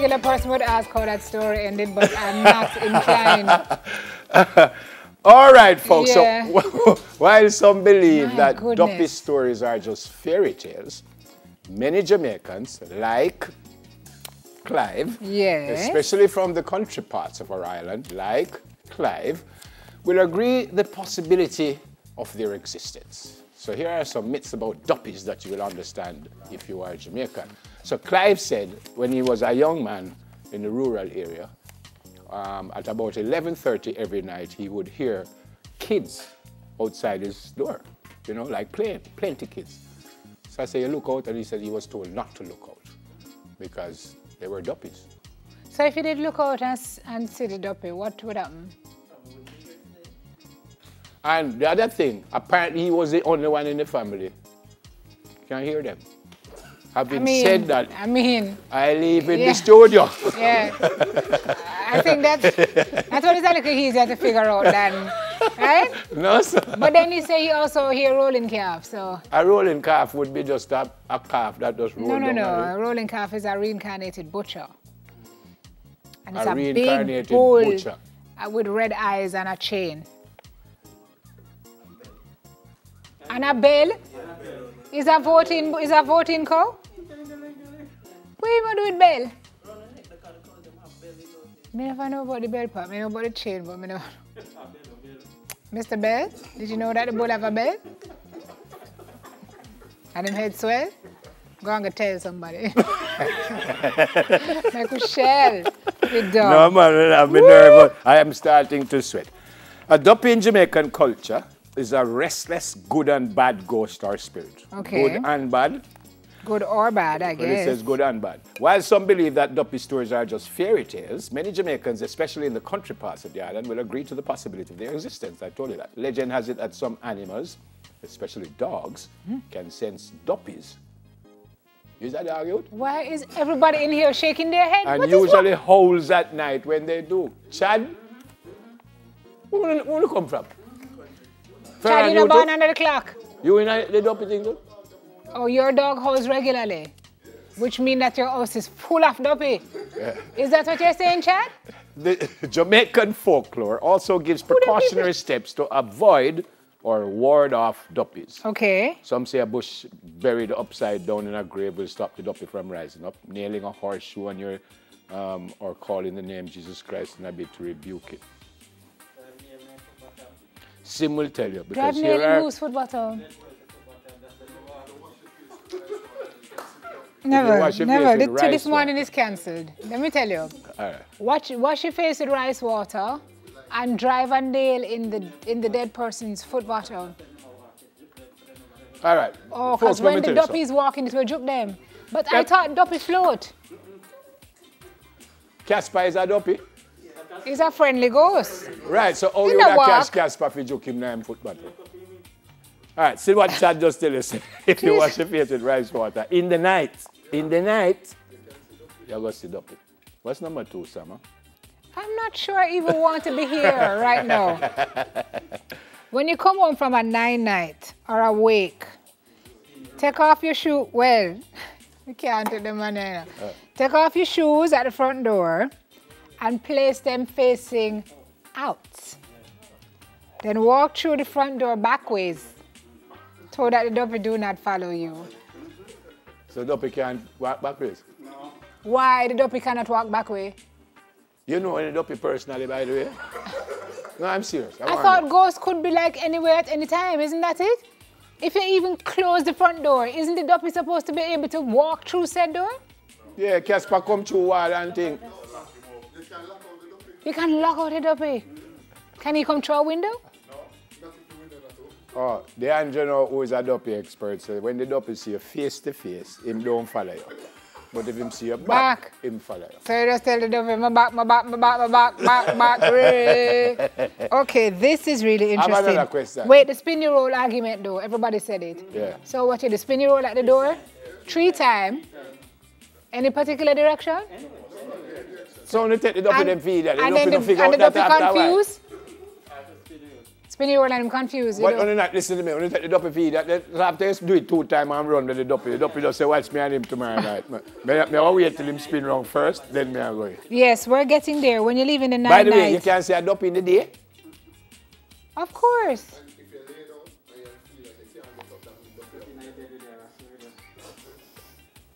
regular person would ask how that story ended, but I'm not inclined. All right, folks. Yeah. So while some believe My that goodness. Duppy stories are just fairy tales, many Jamaicans, like Clive, Yes. especially from the country parts of our island, like Clive, will agree the possibility of their existence. So here are some myths about Duppies that you will understand if you are Jamaican. So Clive said when he was a young man in the rural area, at about 11:30 every night, he would hear kids outside his door, you know, like playing, plenty kids. So I said, you look out, and he said he was told not to look out because they were Duppies. So if you did look out and see the Duppy, what would happen? And the other thing, apparently he was the only one in the family. Can't hear them. Having said that, I live in the studio. Yeah. I think that's what is a little easier to figure out than, right? No, sir. But then you say you also hear rolling calf, so. A rolling calf would be just a calf that just rolls down. No. A rolling calf is a reincarnated butcher. And it's A a reincarnated big bull butcher. with red eyes and a chain. And a bell? Is a voting cow? What you want to do with bell? I never know about the bell part. I know about the chain, but I never know. Mr. Bell, did you know that the bull have a bell? And him head swell? Go and go tell somebody. Make a shell. Good dog. No, man, I'm nervous. I am starting to sweat. A Duppy in Jamaican culture is a restless, good and bad ghost or spirit. Okay. Good and bad. Good or bad, I But it guess. says good and bad. While some believe that Duppy stories are just fairy tales, many Jamaicans, especially in the country parts of the island, will agree to the possibility of their existence. I told you that. Legend has it that some animals, especially dogs, can sense Duppies. Is that the argument? Why is everybody in here shaking their head? And What is usually howls at night when they do. Chad, where you come from? Chad, you know born under the clock. You in the Duppy thing too? Oh, your dog howls regularly, which means that your house is full of Duppy. Yeah. Is that what you're saying, Chad? The Jamaican folklore also gives precautionary steps to avoid or ward off Duppies. Okay. Some say a bush buried upside down in a grave will stop the Duppy from rising up. Nailing a horseshoe on your, or calling the name Jesus Christ in a bit to rebuke it. Sim will tell you. Because Drive here nailing are, whose foot bottom? Never. This morning is cancelled. Let me tell you. All right. Wash your face with rice water and drive a nail in the dead person's foot bottom. All right. Oh, because when the Duppies walk in, it will juke them. But I thought Duppy float. Casper is a Duppy? He's a friendly ghost. Right, so how He you no would walk. catch Casper if you juke him in foot bottom? All right, see what Chad just tell us. If you wash your face with rice water, in the night, you're going to see Duppy. What's number 2, Summer? I'm not sure I even want to be here right now. When you come home from a 9 night or a wake, take off your shoe. Well, you can't take them on there. Take off your shoes at the front door and place them facing out. Then walk through the front door backwards so that the Duppy do not follow you. So Duppy can't walk backwards? No. Why the Duppy cannot walk backwards? You know any Duppy personally, by the way? No, I'm serious. I thought ghosts could be like anywhere at any time, isn't that it? If you even close the front door, isn't the Duppy supposed to be able to walk through said door? Yeah, Casper come through wall and thing. You can lock out the Duppy. Can he come through a window? Oh, the Angelo, who is a Duppy expert, so when the Duppy see you face to face, him don't follow you. But if him see you back, him follow you. So you just tell the Duppy, my back. Okay, this is really interesting. I have another question. Wait, the spinny roll argument though, everybody said it. Yeah. So what you do, spinny roll at the door, 3 times, any particular direction? So when you take the Duppy them feed that, and the then Duppy don't figure and out the that Duppy after a while. confused? Spin you around and I'm confused. But when you not listen to me, when you take the duppy feed, after you do it 2 times and run with the duppy just say, watch me and him tomorrow night. I wait till him spin round first, then me I go. Yes, we're getting there. When you leave in the night. By the way, you can see a duppy in the day? Of course.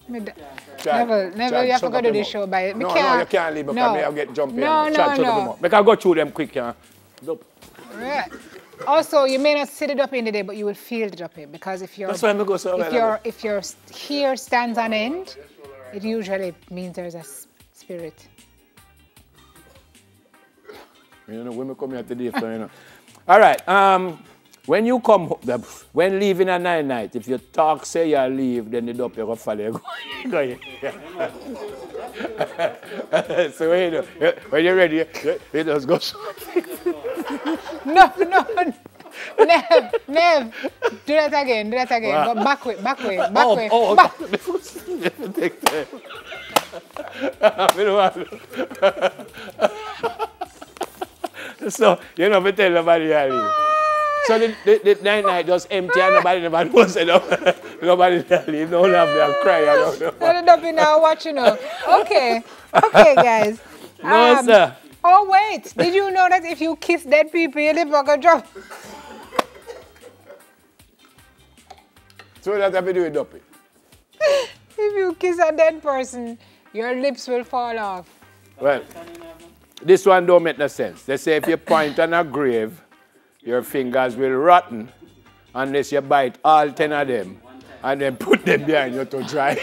Never, you have to go to the show by it. No, you can't leave because I'll get jumpy. No. Make I go through them quick, yeah. Right. Also, you may not see the duppy in the day, but you will feel the duppy because if your hair stands on end, it usually means there's a spirit. You know, when we come here today, so, you know. All right. When you come, when leaving a night, if you talk, say you leave, then the duppy will follow you. Go ahead. So when you're ready, you just go. No. Nev. Do that again. Wow. Go back way. Take time. So, you know, we tell nobody how to leave. So the night just empty and nobody wants it. Nobody leave. No laugh there, cry. I don't know. I don't know now watching. Okay, guys. No, sir. Oh, wait. Did you know that if you kiss dead people, your lip will drop? So that's what we do with duppy. If you kiss a dead person, your lips will fall off. Well, this one don't make no sense. They say if you point on a grave, your fingers will rotten unless you bite all 10 of them and then put them behind you to dry.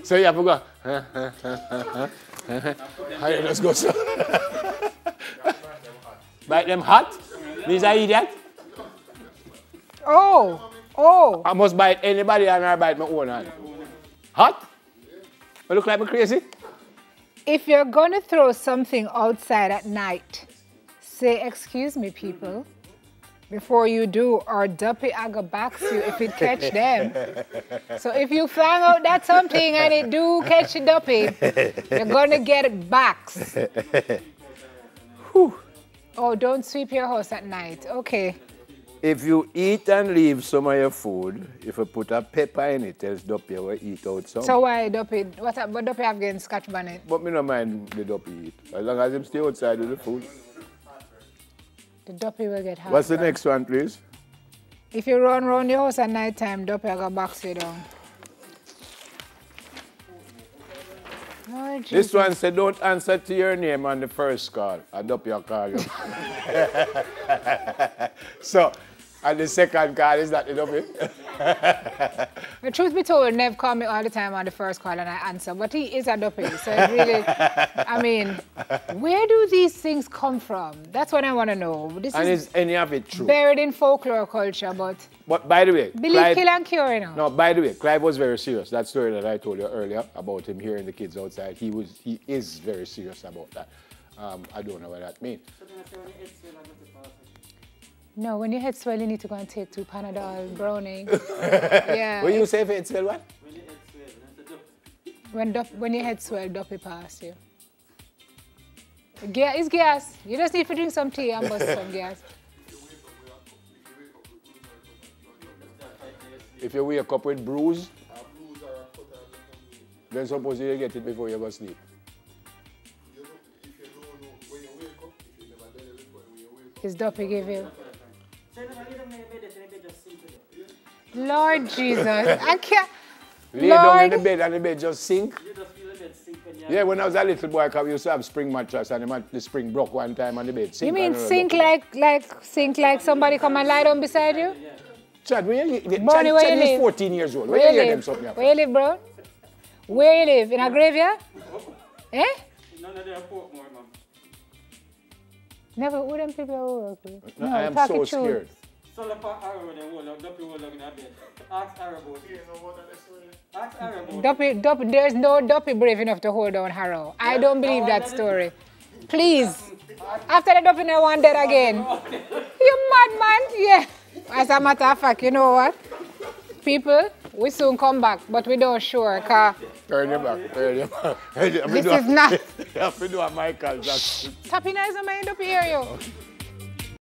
So you have to go. Let's go. So. Bite them hot? Means I eat that? Oh. I must bite anybody and I bite my own hand. Hot? I look like me crazy? If you're going to throw something outside at night, say, excuse me, people, before you do, or duppy aga backs you if it catch them. So if you find out that something and it do catch a duppy, you're going to get it backs. Oh, don't sweep your house at night. Okay. If you eat and leave some of your food, if you put a pepper in it, tells duppy will eat out some. So why duppy? What duppy have against Scotch bonnet? But me don't mind the duppy eat. As long as him stay outside with the food. The duppy will get hot. What's the next one, please? If you run around your house at night time, duppy will go box you down. Oh, this one said, don't answer to your name on the first call. A duppy will call you. So, and the second call is that the duppy? The truth be told, Nev called me all the time on the first call and I answer, but he is a duppy. So it really, I mean, where do these things come from? That's what I want to know. Is any of it true? Buried in folklore culture, but by the way, believe, Clive, kill and cure, you know. No, by the way, Clive was very serious. That story that I told you earlier about him hearing the kids outside, he is very serious about that. I don't know what that means. No, when your head swell, you need to go and take 2 Panadol, Browning. Yeah. When you say if it swell, what? When your head swell, duppy pass you. It's gas. You just need to drink some tea and bust some gas. If you wake up with bruise, then suppose you get it before you go to sleep. His duppy give you. Lord Jesus, I can't. Lay down in the bed and the bed just sink. Yeah, when I was a little boy, I used to have spring mattress and the spring broke one time on the bed. You mean sink like somebody come and lie down beside you? Chad, where you live? Chad is 14 years old. Where you hear them something? Where you live, bro? Where you live? In a graveyard? Eh? None of them Portmore, man. Never, who them people work with? No, I am so scared. Solapa Arrow, they hold up, Duppy hold up in a bed. Ask Arrow about it. Ask Arrow Duppy, there's no Duppy brave enough to hold down Harrow. I don't believe that story. Please. After the Duppy, no one dead again. You mad man? Yeah. As a matter of fact, you know what? People, We soon come back, but we don't sure, cause Turn your back, turn your back. this is not. You have to do a Michael Jackson. Tapping is a mind up here, yo.